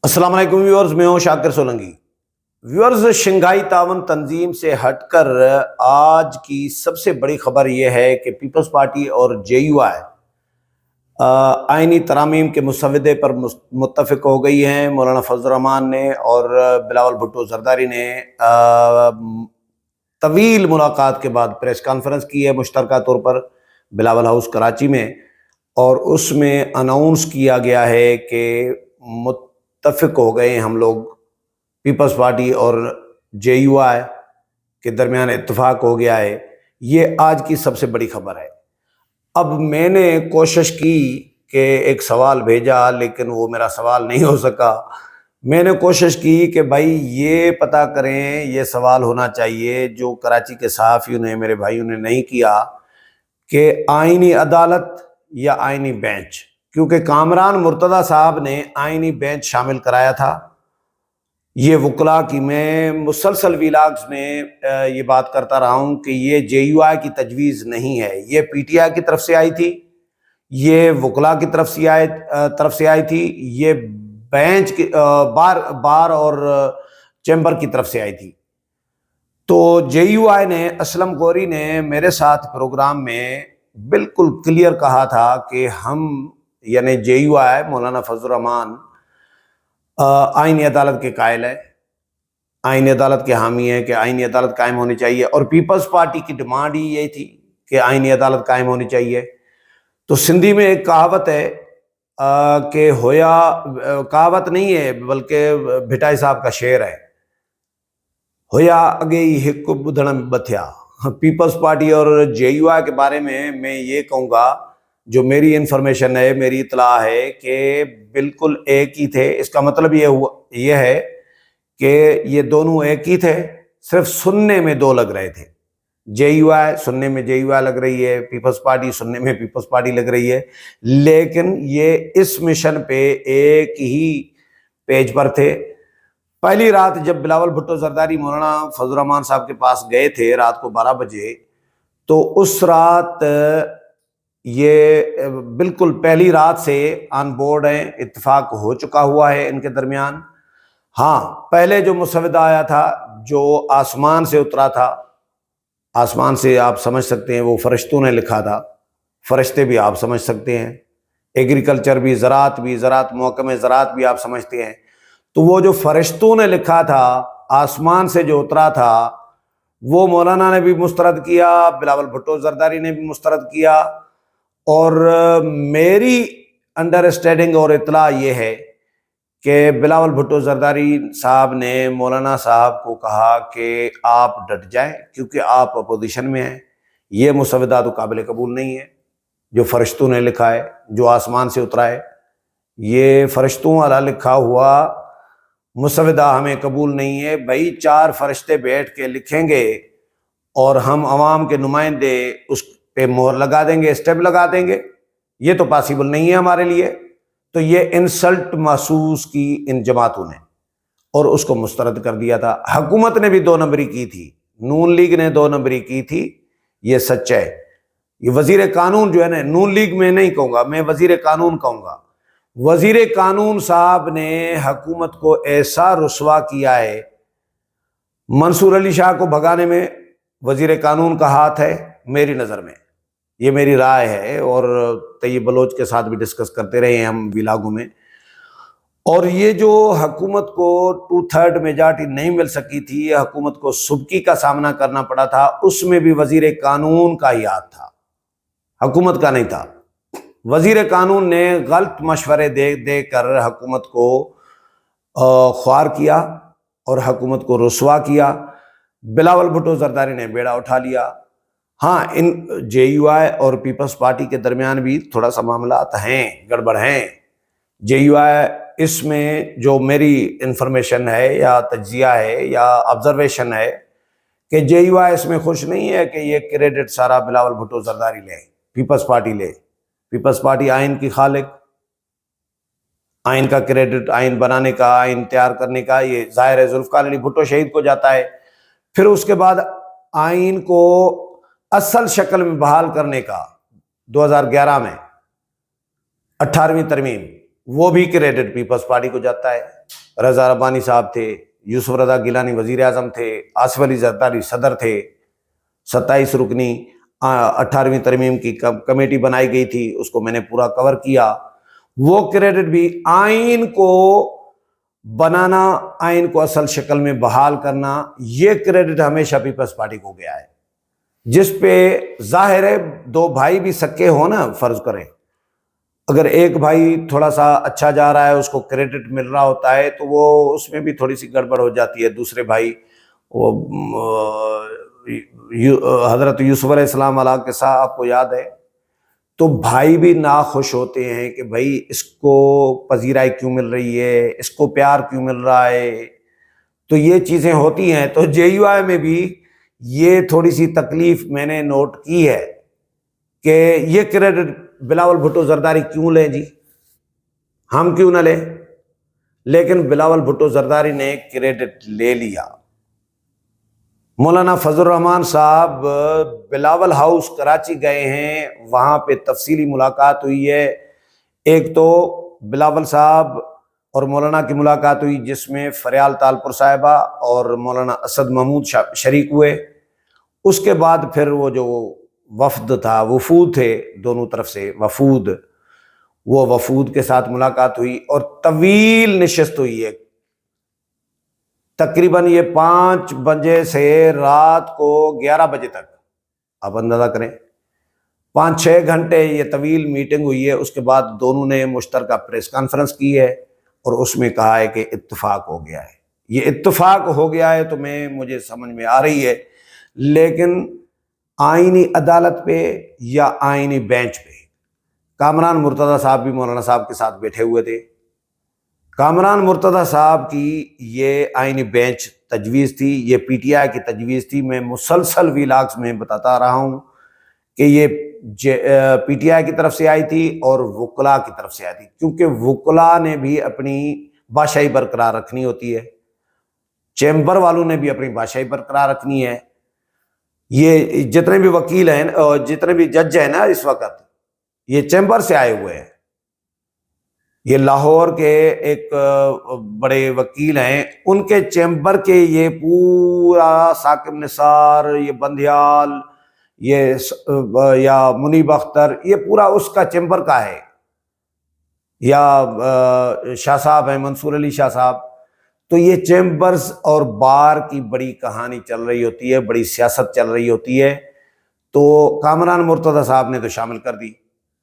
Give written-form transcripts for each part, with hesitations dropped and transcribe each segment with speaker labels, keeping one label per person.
Speaker 1: السلام علیکم ویورز، میں ہوں شاکر سولنگی۔ ویورز، شنگھائی تعاون تنظیم سے ہٹ کر آج کی سب سے بڑی خبر یہ ہے کہ پیپلز پارٹی اور جے یو آئی آئینی ترامیم کے مسودے پر متفق ہو گئی ہیں۔ مولانا فضل الرحمان نے اور بلاول بھٹو زرداری نے طویل ملاقات کے بعد پریس کانفرنس کی ہے مشترکہ طور پر بلاول ہاؤس کراچی میں، اور اس میں اناؤنس کیا گیا ہے کہ متفق ہو گئے ہیں ہم لوگ، پیپلز پارٹی اور جے یو آئی کے درمیان اتفاق ہو گیا ہے۔ یہ آج کی سب سے بڑی خبر ہے۔ اب میں نے کوشش کی کہ ایک سوال بھیجا، لیکن وہ میرا سوال نہیں ہو سکا۔ میں نے کوشش کی کہ بھائی یہ پتہ کریں، یہ سوال ہونا چاہیے جو کراچی کے صحافیوں نے، میرے بھائیوں نے نہیں کیا، کہ آئینی عدالت یا آئینی بینچ، کیونکہ کامران مرتضیٰ صاحب نے آئینی بینچ شامل کرایا تھا۔ یہ وکلاء کی میں مسلسل ویلاگز میں یہ بات کرتا رہا ہوں کہ یہ جے یو آئی کی تجویز نہیں ہے، یہ پی ٹی آئی کی طرف سے آئی تھی، یہ وکلاء کی طرف سے آئی تھی، یہ بینچ کی بار اور چیمبر کی طرف سے آئی تھی۔ تو جے یو آئی نے، اسلم گوری نے میرے ساتھ پروگرام میں بالکل کلیئر کہا تھا کہ ہم، یعنی جے یو آئی، مولانا فضل الرحمان آئینی عدالت کے قائل ہے، آئینی عدالت کے حامی ہے کہ آئینی عدالت قائم ہونی چاہیے، اور پیپلز پارٹی کی ڈیمانڈ ہی یہی تھی کہ آئینی عدالت قائم ہونی چاہیے۔ تو سندھی میں ایک کہاوت ہے کہ ہویا، کہاوت نہیں ہے بلکہ بھٹائی صاحب کا شعر ہے، ہویا اگے ہی ہک بدھن بتھیا۔ پیپلز پارٹی اور جے یو آئی کے بارے میں یہ کہوں گا، جو میری انفارمیشن ہے، میری اطلاع ہے کہ بالکل ایک ہی تھے۔ اس کا مطلب یہ ہے کہ یہ دونوں ایک ہی تھے، صرف سننے میں دو لگ رہے تھے۔ جے یو آئی سننے میں جے یو آئی لگ رہی ہے، پیپلز پارٹی سننے میں پیپلز پارٹی لگ رہی ہے، لیکن یہ اس مشن پہ ایک ہی پیج پر تھے۔ پہلی رات جب بلاول بھٹو زرداری مولانا فضل الرحمان صاحب کے پاس گئے تھے رات کو 12 بجے، تو اس رات یہ بالکل پہلی رات سے آن بورڈ ہیں، اتفاق ہو چکا ہوا ہے ان کے درمیان۔ ہاں، پہلے جو مسودہ آیا تھا، جو آسمان سے اترا تھا، آسمان سے آپ سمجھ سکتے ہیں وہ فرشتوں نے لکھا تھا، فرشتے بھی آپ سمجھ سکتے ہیں، ایگریکلچر بھی، زراعت بھی، زراعت محکمہ زراعت بھی آپ سمجھتے ہیں۔ تو وہ جو فرشتوں نے لکھا تھا، آسمان سے جو اترا تھا، وہ مولانا نے بھی مسترد کیا، بلاول بھٹو زرداری نے بھی مسترد کیا، اور میری انڈرسٹینڈنگ اور اطلاع یہ ہے کہ بلاول بھٹو زرداری صاحب نے مولانا صاحب کو کہا کہ آپ ڈٹ جائیں، کیونکہ آپ اپوزیشن میں ہیں، یہ مسودہ تو قابل قبول نہیں ہے جو فرشتوں نے لکھا ہے، جو آسمان سے اترا ہے۔ یہ فرشتوں والا لکھا ہوا مسودہ ہمیں قبول نہیں ہے۔ بھائی 4 فرشتے بیٹھ کے لکھیں گے اور ہم عوام کے نمائندے اس پہ مہر لگا دیں گے، اسٹیمپ لگا دیں گے، یہ تو پاسبل نہیں ہے ہمارے لیے۔ تو یہ انسلٹ محسوس کی ان جماعتوں نے اور اس کو مسترد کر دیا تھا۔ حکومت نے بھی 2 نمبری کی تھی، نون لیگ نے 2 نمبری کی تھی، یہ سچ ہے۔ یہ وزیر قانون جو ہے نا، نون لیگ میں نہیں کہوں گا، میں وزیر قانون کہوں گا، وزیر قانون صاحب نے حکومت کو ایسا رسوا کیا ہے۔ منصور علی شاہ کو بھگانے میں وزیر قانون کا ہاتھ ہے میری نظر میں، یہ میری رائے ہے، اور طیب بلوچ کے ساتھ بھی ڈسکس کرتے رہے ہیں ہم ویلاگوں میں۔ اور یہ جو حکومت کو 2/3 میجارٹی نہیں مل سکی تھی، حکومت کو سبکی کا سامنا کرنا پڑا تھا، اس میں بھی وزیر قانون کا ہی ہاتھ تھا، حکومت کا نہیں تھا۔ وزیر قانون نے غلط مشورے دے کر حکومت کو خوار کیا اور حکومت کو رسوا کیا۔ بلاول بھٹو زرداری نے بیڑا اٹھا لیا۔ ہاں، ان جے یو آئی اور پیپلز پارٹی کے درمیان بھی تھوڑا سا معاملات ہیں، گڑبڑ ہیں۔ جے یو آئی، اس میں جو میری انفارمیشن ہے یا تجزیہ ہے یا آبزرویشن ہے کہ جے یو آئی اس میں خوش نہیں ہے کہ یہ کریڈٹ سارا بلاول بھٹو زرداری لے، پیپلز پارٹی لے۔ پیپلز پارٹی آئین کی خالق، آئین کا کریڈٹ، آئین بنانے کا، آئین تیار کرنے کا، یہ ظاہر ہے ذوالفقار علی بھٹو شہید کو جاتا ہے۔ پھر اس کے بعد آئین کو اصل شکل میں بحال کرنے کا 2011 میں 18ویں ترمیم وہ بھی کریڈٹ پیپلز پارٹی کو جاتا ہے۔ رضا ربانی صاحب تھے، یوسف رضا گیلانی وزیر اعظم تھے، آصف علی زرداری صدر تھے، 27 رکنی 18ویں ترمیم کی کمیٹی بنائی گئی تھی، اس کو میں نے پورا کور کیا۔ وہ کریڈٹ بھی آئین کو بنانا، آئین کو اصل شکل میں بحال کرنا، یہ کریڈٹ ہمیشہ پیپلز پارٹی کو گیا ہے، جس پہ ظاہر ہے دو بھائی بھی سکے ہو نا، فرض کریں اگر ایک بھائی تھوڑا سا اچھا جا رہا ہے، اس کو کریڈٹ مل رہا ہوتا ہے، تو وہ اس میں بھی تھوڑی سی گڑبڑ ہو جاتی ہے۔ دوسرے بھائی وہ حضرت یوسف علیہ السلام علیہ کے ساتھ آپ کو یاد ہے، تو بھائی بھی ناخوش ہوتے ہیں کہ بھائی اس کو پذیرائی کیوں مل رہی ہے، اس کو پیار کیوں مل رہا ہے، تو یہ چیزیں ہوتی ہیں۔ تو جے یو آئی میں بھی یہ تھوڑی سی تکلیف میں نے نوٹ کی ہے کہ یہ کریڈٹ بلاول بھٹو زرداری کیوں لیں جی، ہم کیوں نہ لیں، لیکن بلاول بھٹو زرداری نے کریڈٹ لے لیا۔ مولانا فضل الرحمان صاحب بلاول ہاؤس کراچی گئے ہیں، وہاں پہ تفصیلی ملاقات ہوئی ہے۔ ایک تو بلاول صاحب اور مولانا کی ملاقات ہوئی، جس میں فریال تالپور صاحبہ اور مولانا اسد محمود شریک ہوئے۔ اس کے بعد پھر وہ جو وفد تھا، وفود تھے دونوں طرف سے وفود، وہ وفود کے ساتھ ملاقات ہوئی اور طویل نشست ہوئی ہے، تقریباً یہ 5 بجے سے رات کو 11 بجے تک، آپ اندازہ کریں 5-6 گھنٹے یہ طویل میٹنگ ہوئی ہے۔ اس کے بعد دونوں نے مشترکہ پریس کانفرنس کی ہے اور اس میں کہا ہے کہ اتفاق ہو گیا ہے۔ یہ اتفاق ہو گیا ہے تو مجھے سمجھ میں آ رہی ہے، لیکن آئینی عدالت پہ یا آئینی بینچ پہ؟ کامران مرتضیٰ صاحب بھی مولانا صاحب کے ساتھ بیٹھے ہوئے تھے۔ کامران مرتضیٰ صاحب کی یہ آئینی بینچ تجویز تھی، یہ پی ٹی آئی کی تجویز تھی۔ میں مسلسل ویلاگز میں بتاتا رہا ہوں کہ یہ پی ٹی آئی کی طرف سے آئی تھی اور وکلاء کی طرف سے آئی تھی، کیونکہ وکلاء نے بھی اپنی بادشاہی برقرار رکھنی ہوتی ہے، چیمبر والوں نے بھی اپنی بادشاہی برقرار رکھنی ہے۔ یہ جتنے بھی وکیل ہیں اور جتنے بھی جج ہیں نا اس وقت، یہ چیمبر سے آئے ہوئے ہیں۔ یہ لاہور کے ایک بڑے وکیل ہیں، ان کے چیمبر کے یہ پورا ثاقب نثار، یہ بندیال، یہ یا منیب اختر، یہ پورا اس کا چیمبر کا ہے، یا شاہ صاحب ہیں منصور علی شاہ صاحب۔ تو یہ چیمبرز اور بار کی بڑی کہانی چل رہی ہوتی ہے، بڑی سیاست چل رہی ہوتی ہے، تو کامران مرتضیٰ صاحب نے تو شامل کر دی۔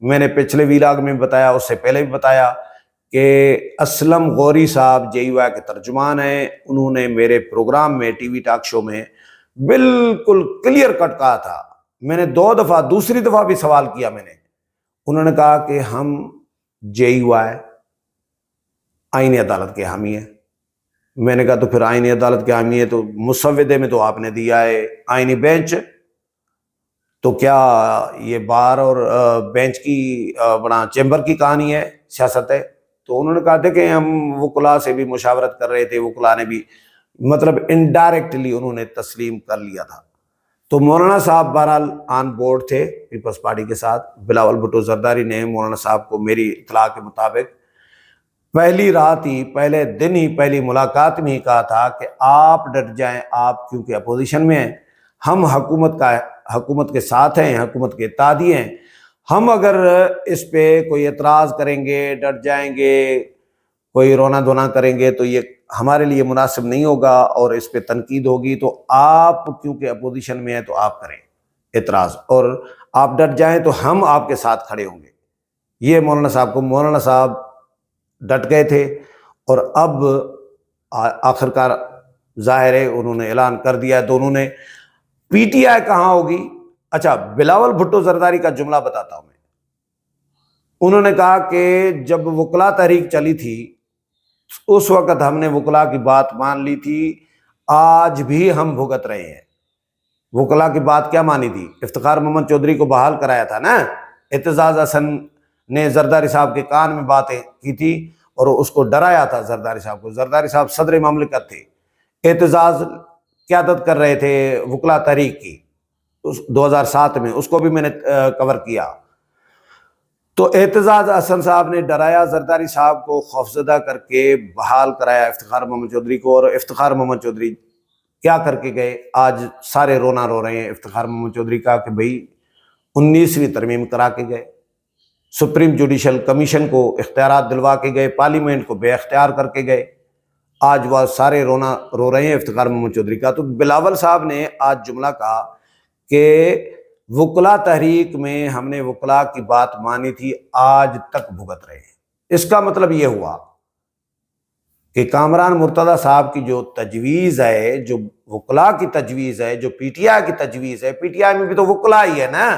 Speaker 1: میں نے پچھلے ویلاگ میں بتایا، اس سے پہلے بھی بتایا کہ اسلم غوری صاحب جے یو آئی کے ترجمان ہیں، انہوں نے میرے پروگرام میں ٹی وی ٹاک شو میں بالکل کلیئر کٹ کہا تھا۔ میں نے 2 دفعہ، دوسری دفعہ بھی سوال کیا میں نے، انہوں نے کہا کہ ہم جے یو آئی آئینی عدالت کے حامی ہیں۔ میں نے کہا تو پھر آئینی عدالت کے حامی ہے تو مسودے میں تو آپ نے دیا ہے آئینی بینچ، تو کیا یہ بار اور بینچ کی بڑا چیمبر کی کہانی ہے، سیاست ہے؟ تو انہوں نے کہا تھا کہ ہم وکلاء سے بھی مشاورت کر رہے تھے، وکلاء نے بھی مطلب انڈائریکٹلی انہوں نے تسلیم کر لیا تھا۔ تو مولانا صاحب بہرحال آن بورڈ تھے پیپلز پارٹی کے ساتھ۔ بلاول بھٹو زرداری نے مولانا صاحب کو میری اطلاع کے مطابق پہلی رات ہی، پہلے دن ہی، پہلی ملاقات میں ہی کہا تھا کہ آپ ڈٹ جائیں، آپ کیونکہ اپوزیشن میں ہیں، ہم حکومت کے ساتھ ہیں، حکومت کے اتحادی ہیں، ہم اگر اس پہ کوئی اعتراض کریں گے، ڈٹ جائیں گے، کوئی رونا دھونا کریں گے تو یہ ہمارے لیے مناسب نہیں ہوگا اور اس پہ تنقید ہوگی، تو آپ کیونکہ اپوزیشن میں ہیں تو آپ کریں اعتراض، اور آپ ڈٹ جائیں تو ہم آپ کے ساتھ کھڑے ہوں گے۔ یہ مولانا صاحب ڈٹ گئے تھے، اور اب آخرکار ظاہر ہے انہوں نے اعلان کر دیا ہے دونوں نے۔ پی ٹی آئی کہاں ہوگی؟ اچھا، بلاول بھٹو زرداری کا جملہ بتاتا ہوں میں۔ انہوں نے کہا کہ جب وکلاء تحریک چلی تھی اس وقت ہم نے وکلاء کی بات مان لی تھی، آج بھی ہم بھگت رہے ہیں۔ وکلاء کی بات کیا مانی تھی؟ افتخار محمد چودھری کو بحال کرایا تھا نا، اعتزاز حسن نے زرداری صاحب کے کان میں باتیں کی تھی اور اس کو ڈرایا تھا زرداری صاحب کو۔ زرداری صاحب صدر مملکت تھے، اعتزاز قیادت کر رہے تھے وکلاء تحریک کی 2007 میں، اس کو بھی میں نے کور کیا۔ تو اعتزاز احسن صاحب نے ڈرایا زرداری صاحب کو، خوفزدہ کر کے بحال کرایا افتخار محمد چودھری کو، اور افتخار محمد چودھری کیا کر کے گئے؟ آج سارے رونا رو رہے ہیں افتخار محمد چودھری کا کہ بھئی 19ویں ترمیم کرا کے گئے، سپریم جوڈیشل کمیشن کو اختیارات دلوا کے گئے، پارلیمنٹ کو بے اختیار کر کے گئے، آج وہ سارے رونا رو رہے ہیں افتخار محمد چودھری کا۔ تو بلاول صاحب نے آج جملہ کہا کہ وکلا تحریک میں ہم نے وکلا کی بات مانی تھی، آج تک بھگت رہے ہیں۔ اس کا مطلب یہ ہوا کہ کامران مرتضیٰ صاحب کی جو تجویز ہے، جو وکلا کی تجویز ہے، جو پی ٹی آئی کی تجویز ہے، پی ٹی آئی میں بھی تو وکلا ہی ہے نا،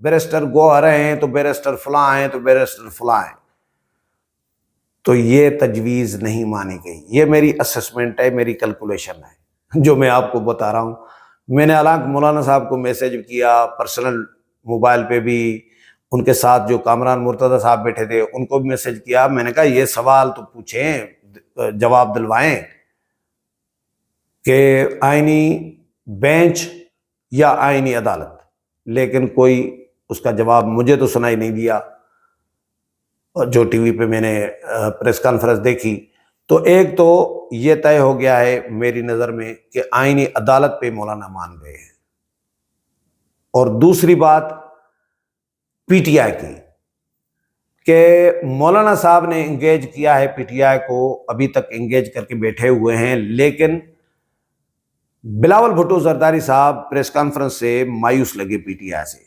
Speaker 1: بیرسٹر گوہر ہیں تو بیرسٹر فلاں ہیں تو بیرسٹر فلاں ہیں، تو یہ تجویز نہیں مانی گئی۔ یہ میری اسسمنٹ ہے، میری کیلکولیشن ہے جو میں آپ کو بتا رہا ہوں۔ میں نے حالانکہ مولانا صاحب کو میسیج کیا پرسنل موبائل پہ بھی، ان کے ساتھ جو کامران مرتضیٰ صاحب بیٹھے تھے ان کو بھی میسیج کیا، میں نے کہا یہ سوال تو پوچھیں، جواب دلوائیں کہ آئینی بینچ یا آئینی عدالت، لیکن کوئی اس کا جواب مجھے تو سنائی نہیں دیا۔ جو ٹی وی پہ میں نے پریس کانفرنس دیکھی تو ایک تو یہ طے ہو گیا ہے میری نظر میں کہ آئینی عدالت پہ مولانا مان گئے ہیں، اور دوسری بات پی ٹی آئی کی کہ مولانا صاحب نے انگیج کیا ہے پی ٹی آئی کو، ابھی تک انگیج کر کے بیٹھے ہوئے ہیں، لیکن بلاول بھٹو زرداری صاحب پریس کانفرنس سے مایوس لگے پی ٹی آئی سے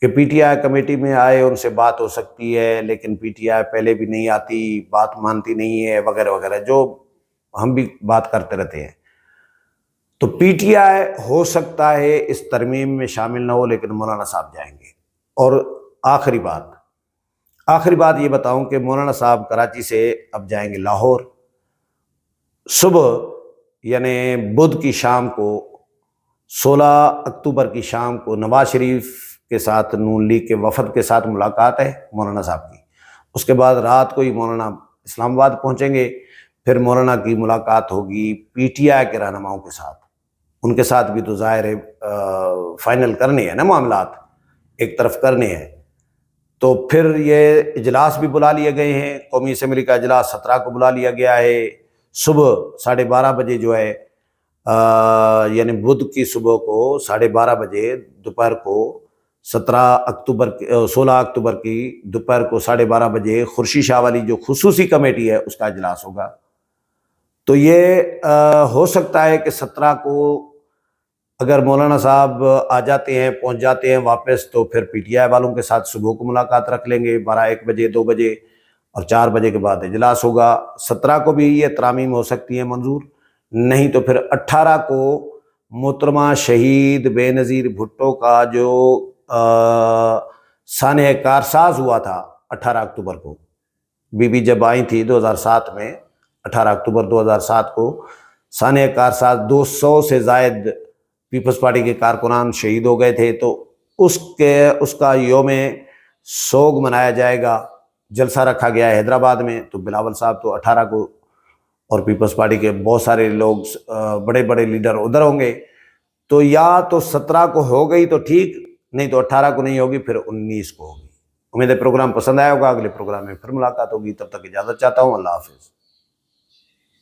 Speaker 1: کہ پی ٹی آئی کمیٹی میں آئے، ان سے بات ہو سکتی ہے، لیکن پی ٹی آئی پہلے بھی نہیں آتی، بات مانتی نہیں ہے، وغیرہ وغیرہ، جو ہم بھی بات کرتے رہتے ہیں۔ تو پی ٹی آئی ہو سکتا ہے اس ترمیم میں شامل نہ ہو، لیکن مولانا صاحب جائیں گے۔ اور آخری بات یہ بتاؤں کہ مولانا صاحب کراچی سے اب جائیں گے لاہور۔ صبح یعنی بدھ کی شام کو، 16 اکتوبر کی شام کو نواز شریف کے ساتھ، نون لیگ کے وفد کے ساتھ ملاقات ہے مولانا صاحب کی۔ اس کے بعد رات کو ہی مولانا اسلام آباد پہنچیں گے، پھر مولانا کی ملاقات ہوگی پی ٹی آئی کے رہنماؤں کے ساتھ۔ ان کے ساتھ بھی تو ظاہر ہے فائنل کرنے ہیں نا، معاملات ایک طرف کرنے ہیں، تو پھر یہ اجلاس بھی بلا لیے گئے ہیں، قومی اسمبلی کا اجلاس 17 کو بلا لیا گیا ہے، صبح 12:30 بجے جو ہے یعنی بدھ کی صبح کو 12:30 بجے دوپہر کو 16 اکتوبر کی دوپہر کو 12:30 بجے خورشید شاہ والی جو خصوصی کمیٹی ہے اس کا اجلاس ہوگا۔ تو یہ ہو سکتا ہے کہ 17 کو اگر مولانا صاحب آ جاتے ہیں، پہنچ جاتے ہیں واپس، تو پھر پی ٹی آئی والوں کے ساتھ صبح کو ملاقات رکھ لیں گے 1 بجے 2 بجے، اور 4 بجے کے بعد اجلاس ہوگا۔ 17 کو بھی یہ ترامیم ہو سکتی ہیں منظور، نہیں تو پھر 18 کو محترمہ شہید بے نظیر بھٹو کا جو سانحہ کارساز ہوا تھا 18 اکتوبر کو، بی بی جب آئی تھی 2007 میں، 18 اکتوبر 2007 کو سانحہ کارساز 200 سے زائد پیپلز پارٹی کے کارکنان شہید ہو گئے تھے، تو اس کا یوم سوگ منایا جائے گا، جلسہ رکھا گیا ہے حیدرآباد میں۔ تو بلاول صاحب تو 18 کو، اور پیپلز پارٹی کے بہت سارے لوگ، بڑے بڑے لیڈر ادھر ہوں گے، تو یا تو 17 کو ہو گئی تو ٹھیک، نہیں تو 18 کو نہیں ہوگی، پھر 19 کو ہوگی۔ امید ہے پروگرام پسند آیا ہوگا، اگلے پروگرام میں پھر ملاقات ہوگی، تب تک اجازت چاہتا ہوں، اللہ حافظ۔